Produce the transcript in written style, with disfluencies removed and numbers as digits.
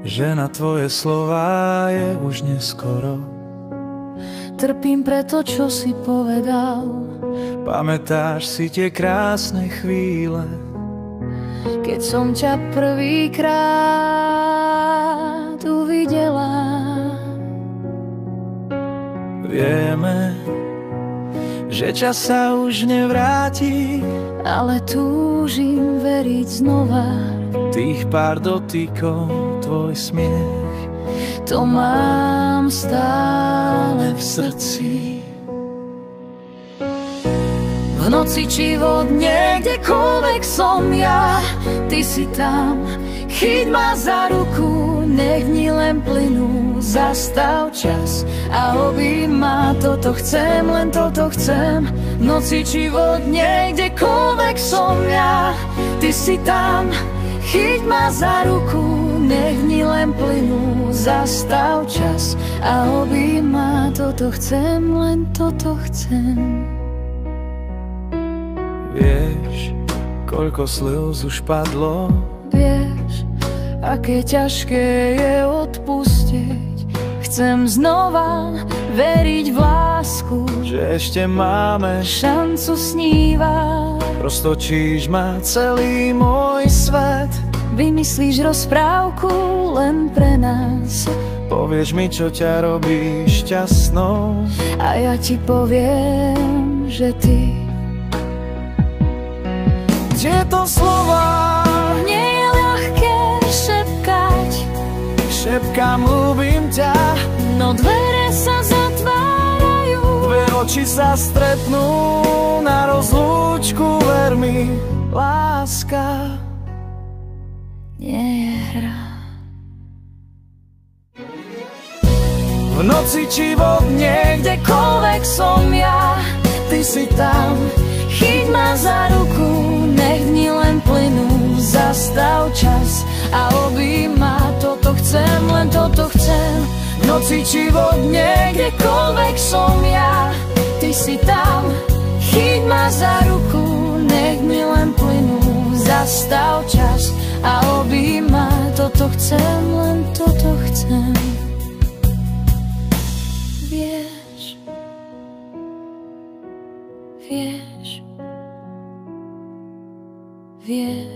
že na tvoje slová je už neskoro. Trpím pre to, čo si povedal. Pamätáš si tie krásne chvíle, keď som ťa prvýkrát uvidela. Vieme, že čas sa už nevráti, ale túžim veriť znova. Tých pár dotykov, tvoj smiech, to mám stále v srdci. V noci či vo dne, kdekoľvek som ja, ty si tam. Chyť ma za ruku, nech dni len plynú, zastav čas a obím ma. Toto chcem, len toto chcem. V noci či vo dne, kdekoľvek som ja, ty si tam. Chyť ma za ruku, nech dni len plynú, zastav čas a obím ma. Toto chcem, len toto chcem. Vieš, koľko slz už padlo. Vieš, aké ťažké je odpustiť. Chcem znova veriť v lásku, že ešte máme šancu snívať. Roztočíš ma celý môj svet. Vymyslíš rozprávku len pre nás. Povieš mi, čo ťa robí šťastnou, a ja ti poviem, že ty. Tieto slova nie je ľahké šepkať. Šepkám, ľúbim ťa, no dvere sa zatvárajú. dve oči sa stretnú na rozlúčku. Ver mi, láska nie je hra. V noci či vo dne, kdekoľvek som ja, ty si tam. Chyť ma za ruku, nech dni len plynú, zastav čas a obím ma. Toto chcem, len toto chcem. V noci či vo dne, kdekoľvek som ja, ty si tam. Chyť ma za ruku, nech dni len plynú, zastav čas a obím ma. Toto chcem, len toto chcem. Vieš, vieš, vieš.